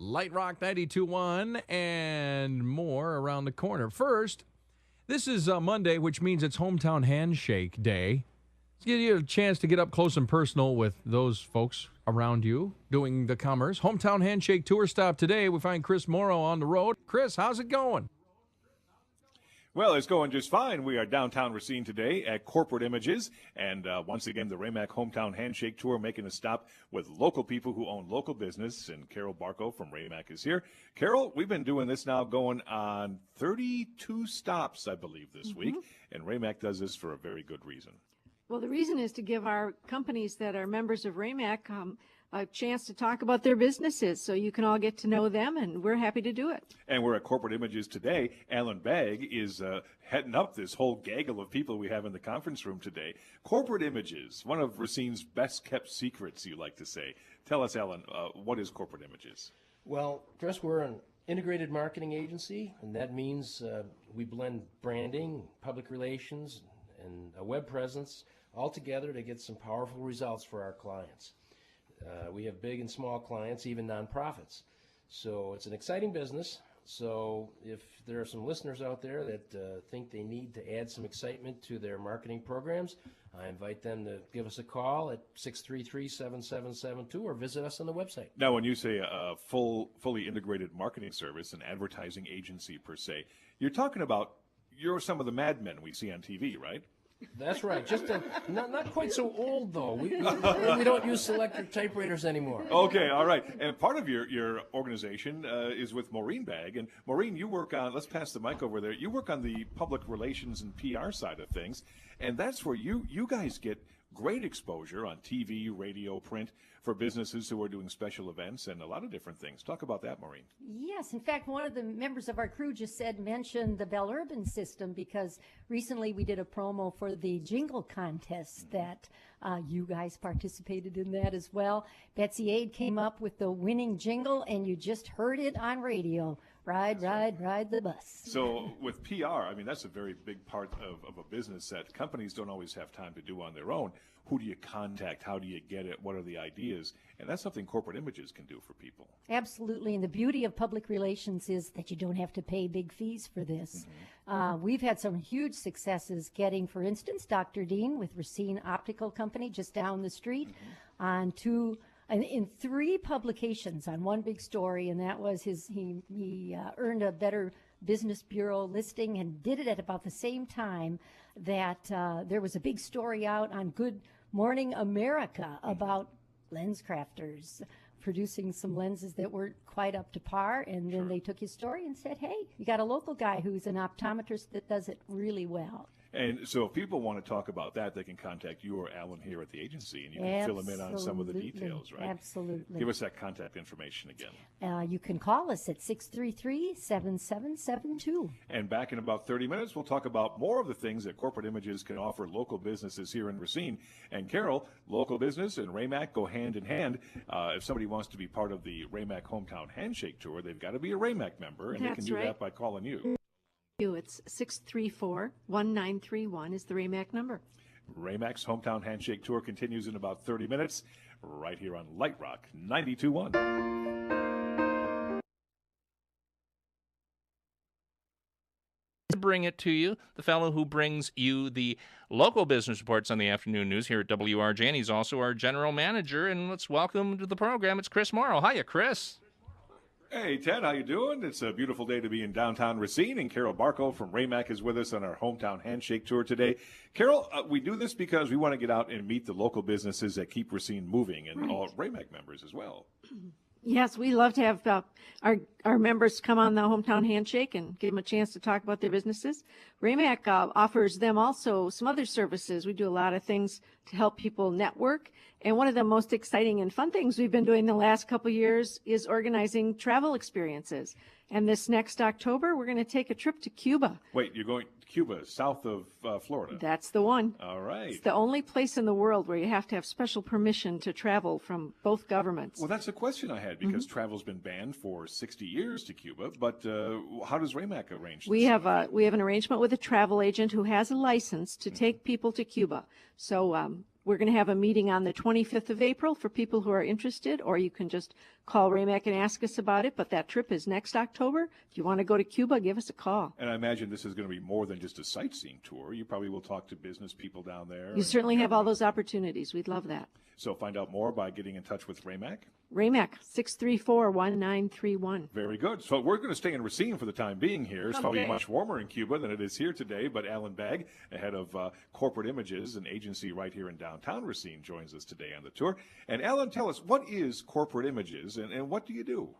Lite Rock 92.1 and more around the corner. First, this is Monday, which means it's Hometown Handshake Day. Let's give you a chance to get up close and personal with those folks around you doing the commerce. Hometown Handshake Tour stop today. We find Chris Morrow on the road. Chris, how's it going? Well, it's going just fine. We are downtown Racine today at Corporate Images. And once again, the Raymac Hometown Handshake Tour making a stop with local people who own local business. And Carol Barco from Raymac is here. Carol, we've been doing this now going on 32 stops, I believe, this week. And Raymac does this for a very good reason. Well, the reason is to give our companies that are members of Raymac a chance to talk about their businesses so you can all get to know them, and we're happy to do it. And we're at Corporate Images today. Alan Bagg is heading up this whole gaggle of people we have in the conference room today. Corporate Images, one of Racine's best-kept secrets, you like to say. Tell us, Alan, what is Corporate Images? Well, Chris, we're an integrated marketing agency, and that means we blend branding, public relations, and a web presence all together to get some powerful results for our clients. We have big and small clients, even nonprofits. So it's an exciting business. So if there are some listeners out there that think they need to add some excitement to their marketing programs, I invite them to give us a call at 633-7772 or visit us on the website. Now, when you say a fully integrated marketing service, an advertising agency per se, you're talking about you're some of the madmen we see on TV, right? That's right. Just not quite so old, though. We don't use selectric typewriters anymore. Okay, all right. And part of your organization is with Maureen Bagg. And Maureen, you work on, let's pass the mic over there, you work on the public relations and PR side of things. And that's where you guys get great exposure on TV, radio, print for businesses who are doing special events and a lot of different things. Talk about that, Maureen. Yes. In fact, one of the members of our crew just mentioned the Bell Urban system, because recently we did a promo for the jingle contest that you guys participated in that as well. Betsy Aid came up with the winning jingle, and you just heard it on radio. Ride, ride, ride the bus. So with PR, I mean, that's a very big part of a business that companies don't always have time to do on their own. Who do you contact? How do you get it? What are the ideas? And that's something Corporate Images can do for people. Absolutely. And the beauty of public relations is that you don't have to pay big fees for this. We've had some huge successes getting, for instance, Dr. Dean with Racine Optical Company just down the street on in 3 publications on one big story, and that was he earned a Better Business Bureau listing and did it at about the same time that there was a big story out on Good Morning America about lens crafters producing some lenses that weren't quite up to par, and then they took his story and said, hey, you got a local guy who's an optometrist that does it really well. And so if people want to talk about that, they can contact you or Alan here at the agency, and you can fill them in on some of the details, right? Absolutely. Give us that contact information again. You can call us at 633-7772. And back in about 30 minutes, we'll talk about more of the things that Corporate Images can offer local businesses here in Racine. And Carol, local business and Raymac go hand in hand. If somebody wants to be part of the Raymac Hometown Handshake Tour, they've got to be a Raymac member, and they can do that by calling you. It's 634-1931 is the Raymac number. Raymac's Hometown Handshake Tour continues in about 30 minutes, right here on Lite Rock 92.1. Bring it to you, the fellow who brings you the local business reports on the afternoon news here at WRJN. He's also our general manager, and let's welcome to the program. It's Chris Morrow. Hiya, Chris. Hey, Ted, how you doing? It's a beautiful day to be in downtown Racine, and Carol Barco from Raymac is with us on our Hometown Handshake Tour today. Carol, we do this because we want to get out and meet the local businesses that keep Racine moving, and all Raymac members as well. Yes, we love to have our members come on the Hometown Handshake and give them a chance to talk about their businesses. Raymac offers them also some other services. We do a lot of things to help people network. And one of the most exciting and fun things we've been doing the last couple of years is organizing travel experiences. And this next October, we're going to take a trip to Cuba. Wait, you're going to Cuba, south of Florida? That's the one. All right. It's the only place in the world where you have to have special permission to travel from both governments. Well, that's a question I had, because travel's been banned for 60 years to Cuba. But how does Raymac arrange this? We have an arrangement with a travel agent who has a license to take people to Cuba. So We're going to have a meeting on the 25th of April for people who are interested, or you can just call Raymac and ask us about it. But that trip is next October. If you want to go to Cuba, give us a call. And I imagine this is going to be more than just a sightseeing tour. You probably will talk to business people down there. You certainly have all those opportunities. We'd love that. So find out more by getting in touch with Raymac. Raymac, 634-1931. Very good. So we're going to stay in Racine for the time being here. It's probably Okay. much warmer in Cuba than it is here today. But Alan Bagg, head of Corporate Images, an agency right here in downtown Racine, joins us today on the tour. And Alan, tell us, what is Corporate Images and what do you do?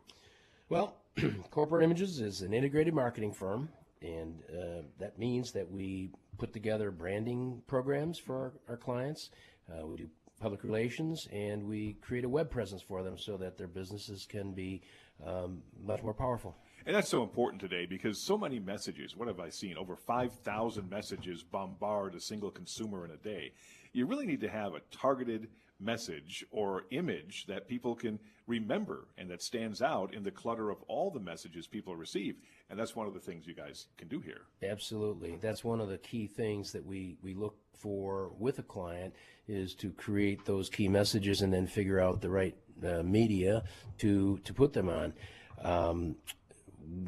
Well, Corporate Images is an integrated marketing firm, and that means that we put together branding programs for our clients. We do public relations, and we create a web presence for them so that their businesses can be much more powerful. And that's so important today because so many messages, what have I seen? Over 5,000 messages bombard a single consumer in a day. You really need to have a targeted message or image that people can remember and that stands out in the clutter of all the messages people receive. And that's one of the things you guys can do here. Absolutely. That's one of the key things that we look for with a client, is to create those key messages and then figure out the right media to put them on.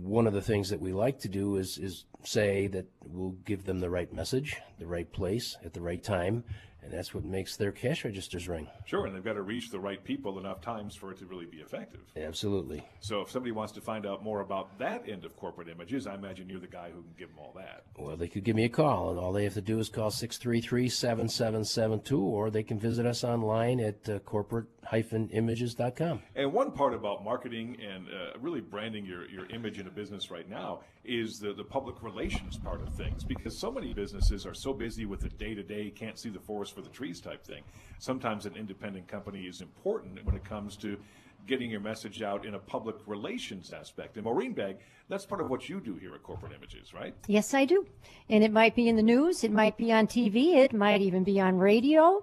One of the things that we like to do is say that we'll give them the right message, the right place, at the right time, and that's what makes their cash registers ring. Sure, and they've got to reach the right people enough times for it to really be effective. Absolutely. So if somebody wants to find out more about that end of Corporate Images, I imagine you're the guy who can give them all that. Well, they could give me a call, and all they have to do is call 633-7772, or they can visit us online at corporate-images.com. And one part about marketing and really branding your image in a business right now is the public relations part of things, because so many businesses are so busy with the day-to-day, can't see the forest for the trees type thing. Sometimes an independent company is important when it comes to getting your message out in a public relations aspect. And Maureen Bagg, that's part of what you do here at Corporate Images, right? Yes, I do. And it might be in the news, it might be on TV, it might even be on radio,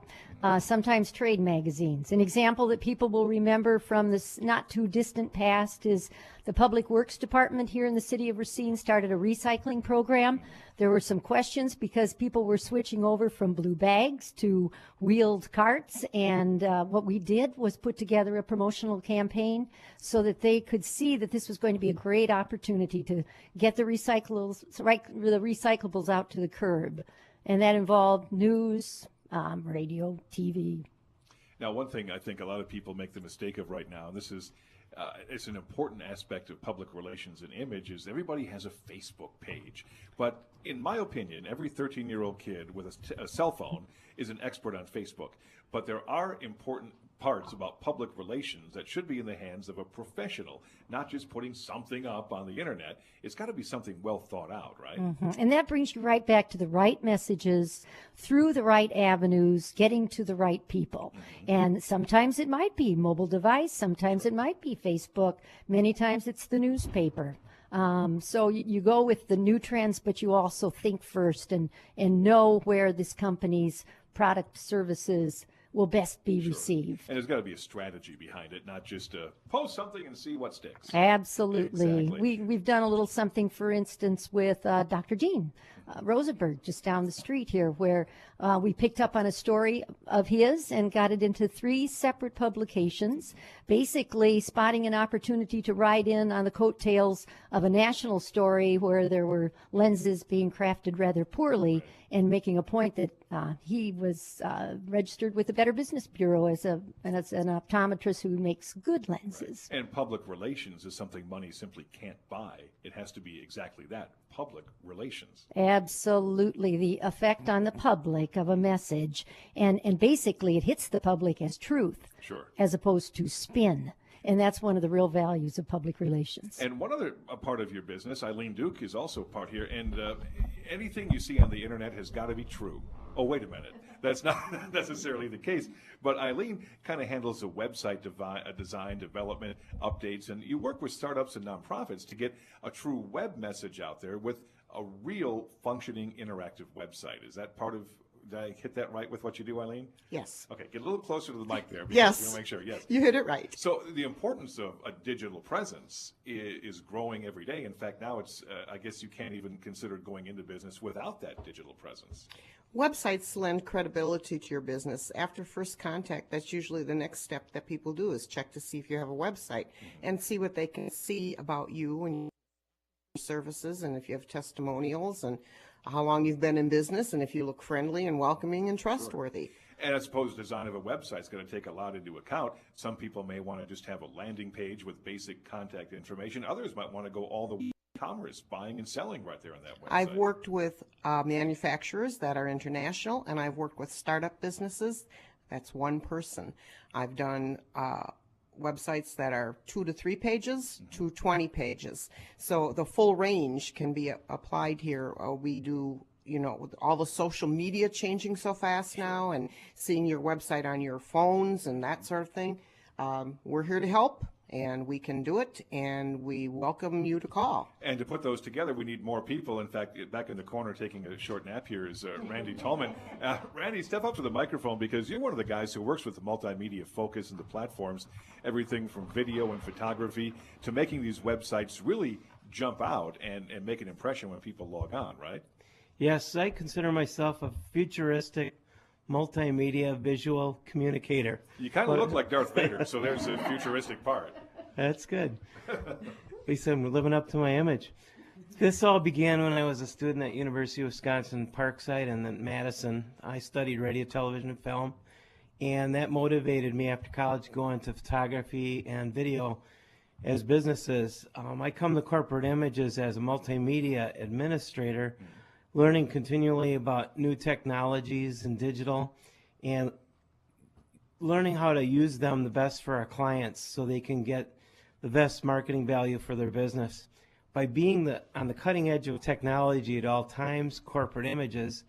sometimes trade magazines. An example that people will remember from this not too distant past is the Public Works Department here in the city of Racine started a recycling program. There were some questions because people were switching over from blue bags to wheeled carts, and what we did was put together a promotional campaign so that they could see that this was going to be a great opportunity to get the recyclables out to the curb. And that involved news, radio, TV. Now, one thing I think a lot of people make the mistake of right now, and this is it's an important aspect of public relations and image, is everybody has a Facebook page. But in my opinion, every 13-year-old kid with a cell phone is an expert on Facebook. But there are important parts about public relations that should be in the hands of a professional, not just putting something up on the internet. It's got to be something well thought out, right? Mm-hmm. And that brings you right back to the right messages through the right avenues, getting to the right people. Mm-hmm. And sometimes it might be mobile device, sometimes it might be Facebook, many times it's the newspaper. So you go with the new trends, but you also think first and know where this company's product, services will best be received. And there's got to be a strategy behind it, not just post something and see what sticks. Absolutely. Exactly. We've done a little something, for instance, with Dr. Dean Rosenberg, just down the street here, where we picked up on a story of his and got it into 3 separate publications, basically spotting an opportunity to ride in on the coattails of a national story where there were lenses being crafted rather poorly, and making a point that he was registered with the Better Business Bureau as an optometrist who makes good lenses. Right. And public relations is something money simply can't buy. It has to be exactly that, public relations. Absolutely. The effect on the public of a message. And basically it hits the public as truth. Sure. As opposed to spin. And that's one of the real values of public relations. And one other part of your business, Eileen Duke, is also part here. And anything you see on the internet has got to be true. Oh, wait a minute. That's not necessarily the case. But Eileen kind of handles the website design, development, updates, and you work with startups and nonprofits to get a true web message out there with a real functioning interactive website. Is that part of Did I hit that right with what you do, Eileen? Yes. Okay, get a little closer to the mic there. Because Yes. we want to make sure. Yes. You hit it right. So the importance of a digital presence is growing every day. In fact, now it's, I guess you can't even consider going into business without that digital presence. Websites lend credibility to your business. After first contact, that's usually the next step that people do is check to see if you have a website and see what they can see about you and your services, and if you have testimonials and how long you've been in business, and if you look friendly and welcoming and trustworthy. And I suppose design of a website is going to take a lot into account. Some people may want to just have a landing page with basic contact information. Others might want to go all the way to commerce, buying and selling right there on that website. I've worked with manufacturers that are international, and I've worked with startup businesses. That's one person. I've done websites that are 2 to 3 pages to 20 pages. So the full range can be applied here. We do, you know, with all the social media changing so fast now and seeing your website on your phones and that sort of thing. We're here to help, and we can do it, and we welcome you to call. And to put those together, we need more people. In fact, back in the corner taking a short nap here is Randy Tolman. Randy, step up to the microphone, because you're one of the guys who works with the multimedia focus and the platforms, everything from video and photography to making these websites really jump out and make an impression when people log on, right? Yes, I consider myself a futuristic multimedia visual communicator. You kind of look like Darth Vader, so there's a futuristic part. That's good. At least I'm living up to my image. This all began when I was a student at University of Wisconsin Parkside and then Madison. I studied radio, television, and film, and that motivated me after college to go into photography and video as businesses. I come to corporate images as a multimedia administrator, learning continually about new technologies and digital, and learning how to use them the best for our clients so they can get the best marketing value for their business. By being on the cutting edge of technology at all times, corporate images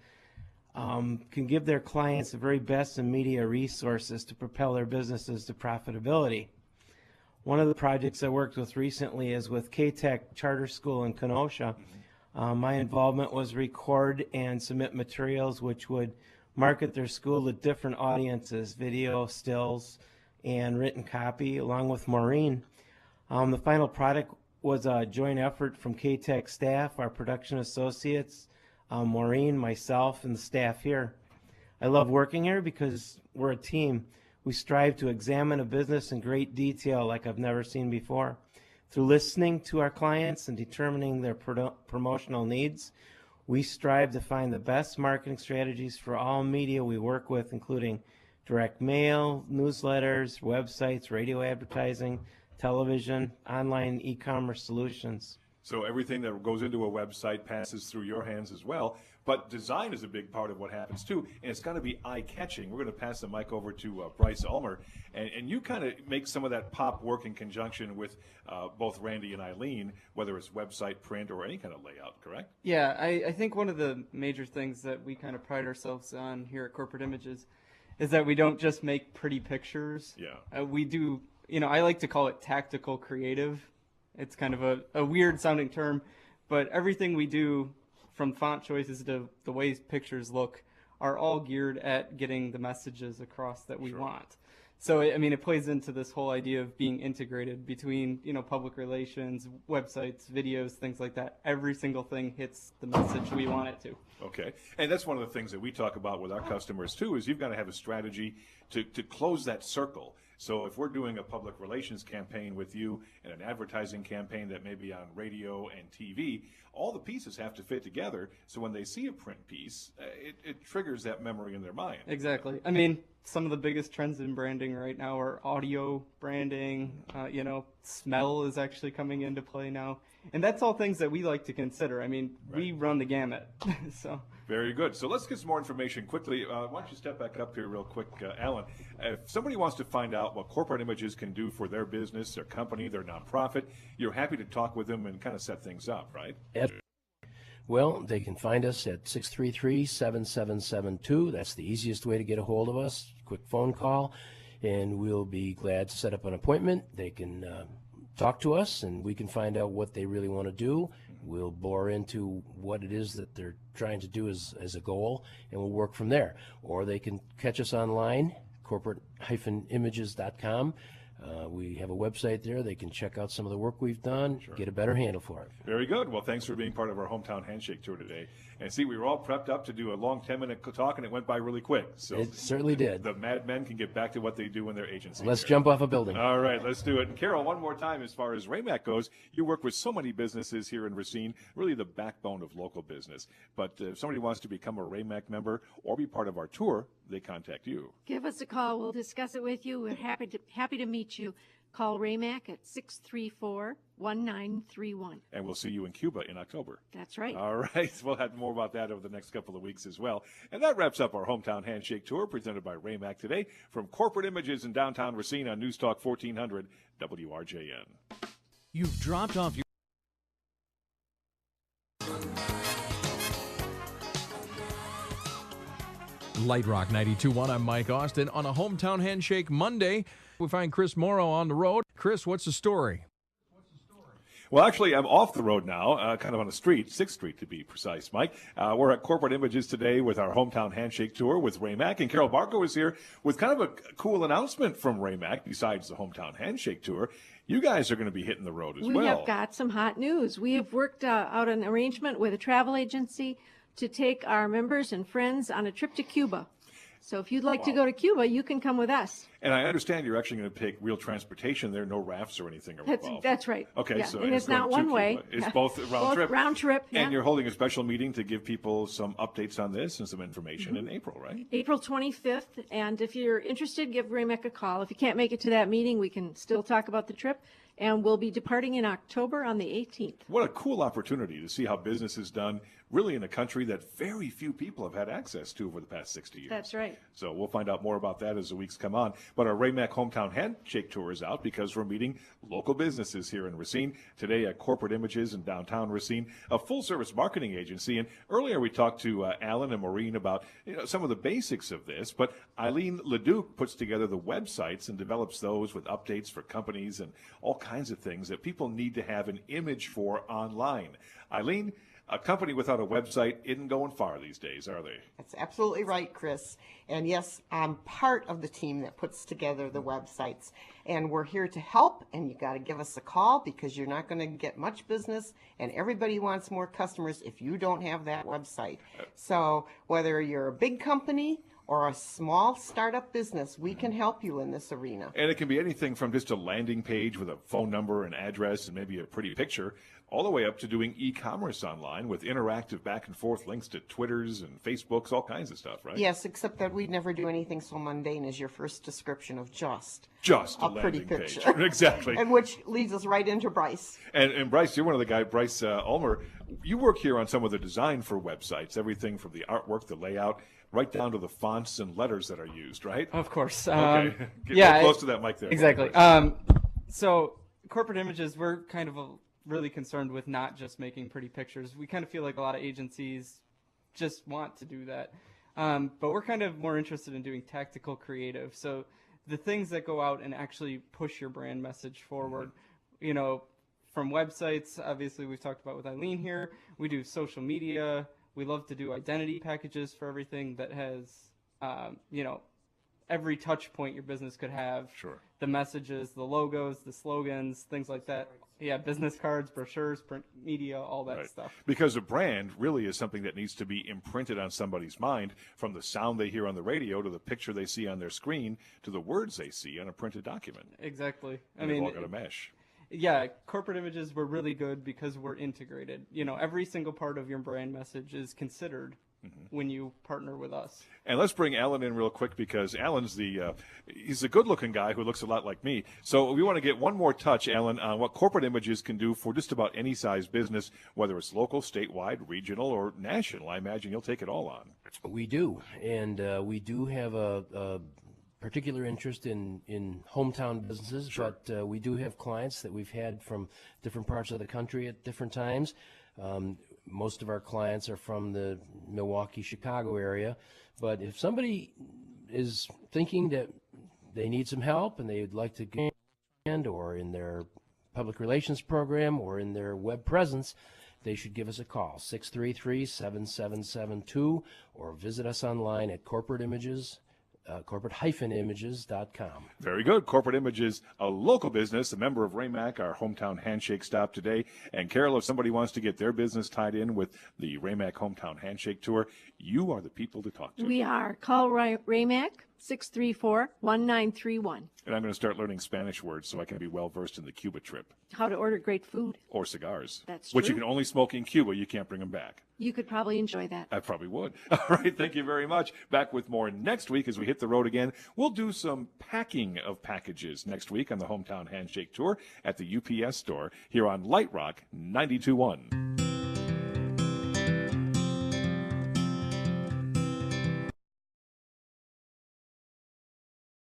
can give their clients the very best in media resources to propel their businesses to profitability. One of the projects I worked with recently is with K-Tech Charter School in Kenosha. My involvement was record and submit materials which would market their school to different audiences, video, stills, and written copy, along with Maureen. The final product was a joint effort from K-Tech staff, our production associates, Maureen, myself, and the staff here. I love working here because we're a team. We strive to examine a business in great detail like I've never seen before. Through listening to our clients and determining their promotional needs, we strive to find the best marketing strategies for all media we work with, including direct mail, newsletters, websites, radio advertising, television, online e-commerce solutions. So everything that goes into a website passes through your hands as well. But design is a big part of what happens too, and it's got to be eye-catching. We're going to pass the mic over to Bryce Ulmer, and you kind of make some of that pop work in conjunction with both Randy and Eileen, whether it's website, print, or any kind of layout, correct? Yeah, I think one of the major things that we kind of pride ourselves on here at Corporate Images is that we don't just make pretty pictures. Yeah. We do, you know, I like to call it tactical creative. It's kind of a weird sounding term, but everything we do, from font choices to the ways pictures look, are all geared at getting the messages across that we want. So, I mean, it plays into this whole idea of being integrated between, you know, public relations, websites, videos, things like that. Every single thing hits the message we want it to. Okay. And that's one of the things that we talk about with our customers, too, is you've got to have a strategy to close that circle. So if we're doing a public relations campaign with you and an advertising campaign that may be on radio and TV, all the pieces have to fit together. So when they see a print piece, it triggers that memory in their mind. Exactly. I mean, some of the biggest trends in branding right now are audio branding. You know, smell is actually coming into play now. And that's all things that we like to consider. I mean, we run the gamut. So. Very good. So let's get some more information quickly. Why don't you step back up here real quick, Alan? If somebody wants to find out what Corporate Images can do for their business, their company, their nonprofit, you're happy to talk with them and kind of set things up, right? Well, they can find us at 633-7772. That's the easiest way to get a hold of us. Quick phone call, and we'll be glad to set up an appointment. They can talk to us, and we can find out what they really want to do. We'll bore into what it is that they're trying to do as a goal, and we'll work from there. Or they can catch us online, corporate-images.com. We have a website there. They can check out some of the work we've done, get a better handle for it. Very good. Well, thanks for being part of our Hometown Handshake Tour today. And see, we were all prepped up to do a long 10-minute talk, and it went by really quick. So It certainly did. the madmen can get back to what they do in their agency. Let's jump off a building. All right, let's do it. And Carol, one more time, as far as Raymac goes, you work with so many businesses here in Racine, really the backbone of local business. But if somebody wants to become a Raymac member or be part of our tour, they contact you. Give us a call. We'll discuss it with you. We're happy to meet you. Call Raymac at 634-1931. And we'll see you in Cuba in October. That's right. All right. We'll have more about that over the next couple of weeks as well. And that wraps up our Hometown Handshake Tour presented by Raymac today from Corporate Images in downtown Racine on News Talk 1400 WRJN. You've dropped off your Lite Rock 92.1. I'm Mike Austin. On a Hometown Handshake Monday, we find Chris Morrow on the road. Chris, what's the story? Well, actually, I'm off the road now, kind of on the street, 6th Street to be precise, Mike. We're at Corporate Images today with our Hometown Handshake Tour with Raymac, and Carol Barco is here with kind of a cool announcement from Raymac besides the Hometown Handshake Tour. You guys are going to be hitting the road as well. We have got some hot news. We have worked out an arrangement with a travel agency to take our members and friends on a trip to Cuba. So if you'd like to go to Cuba, you can come with us. And I understand you're actually going to take real transportation there, no rafts or anything involved. That's right. Okay, yeah. so and it's not going one to way. Cuba. It's both round trip. Round trip. Yeah. And you're holding a special meeting to give people some updates on this and some information in April, right? April 25th. And if you're interested, give Raymac a call. If you can't make it to that meeting, we can still talk about the trip. And we'll be departing in October on the 18th. What a cool opportunity to see how business is done really in a country that very few people have had access to over the past 60 years. That's right. So we'll find out more about that as the weeks come on. But our Raymac Hometown Handshake Tour is out because we're meeting local businesses here in Racine. Today at Corporate Images in downtown Racine, a full-service marketing agency. And earlier we talked to Alan and Maureen about some of the basics of this. But Eileen Leduc puts together the websites and develops those with updates for companies and all kinds of things that people need to have an image for online. Eileen, a company without a website isn't going far these days, are they? That's absolutely right, Chris. And yes, I'm part of the team that puts together the websites. And we're here to help, and you got to give us a call because you're not going to get much business, and everybody wants more customers if you don't have that website. So whether you're a big company or a small startup business, we can help you in this arena. And it can be anything from just a landing page with a phone number and address and maybe a pretty picture, all the way up to doing e-commerce online with interactive back and forth links to Twitters and Facebooks, all kinds of stuff, right? Yes, except that we'd never do anything so mundane as your first description of just a pretty landing picture. Page. Exactly. And which leads us right into Bryce. And Bryce, you're one of the guys, Bryce Ulmer, you work here on some of the design for websites, everything from the artwork, the layout, right down to the fonts and letters that are used, right? Of course. Okay. Get yeah, close to that mic there. Exactly. So Corporate Images, we're kind of really concerned with not just making pretty pictures. We kind of feel like a lot of agencies just want to do that. But we're kind of more interested in doing tactical creative. So the things that go out and actually push your brand message forward, from websites, obviously we've talked about with Eileen here. We do social media. We love to do identity packages for everything that has, every touch point your business could have. Sure. The messages, the logos, the slogans, things like that. Yeah, business cards, brochures, print media, all that stuff. Because a brand really is something that needs to be imprinted on somebody's mind, from the sound they hear on the radio to the picture they see on their screen to the words they see on a printed document. Exactly. And they've all got to mesh. Yeah, Corporate Images, we're really good because we're integrated. Every single part of your brand message is considered when you partner with us. And let's bring Alan in real quick because Alan's he's a good-looking guy who looks a lot like me. So we want to get one more touch, Alan, on what Corporate Images can do for just about any size business, whether it's local, statewide, regional, or national. I imagine you'll take it all on. We do, and we do have a particular interest in hometown businesses, but we do have clients that we've had from different parts of the country at different times. Most of our clients are from the Milwaukee, Chicago area, but if somebody is thinking that they need some help and they'd like to get or in their public relations program or in their web presence, they should give us a call, 633-7772, or visit us online at corporate-images.com. Very good. Corporate Images, a local business, a member of Raymac, our hometown handshake stop today. And Carol, if somebody wants to get their business tied in with the Raymac Hometown Handshake Tour, you are the people to talk to. We are. Call Raymac, 634-1931. And I'm going to start learning Spanish words so I can be well versed in the Cuba trip. How to order great food. Or cigars. That's Which you true. can only smoke in Cuba. You can't bring them back. You could probably enjoy that. I probably would. All right. Thank you very much. Back with more next week as we hit the road again. We'll do some packing of packages next week on the Hometown Handshake Tour at the UPS store here on Lite Rock 92.1.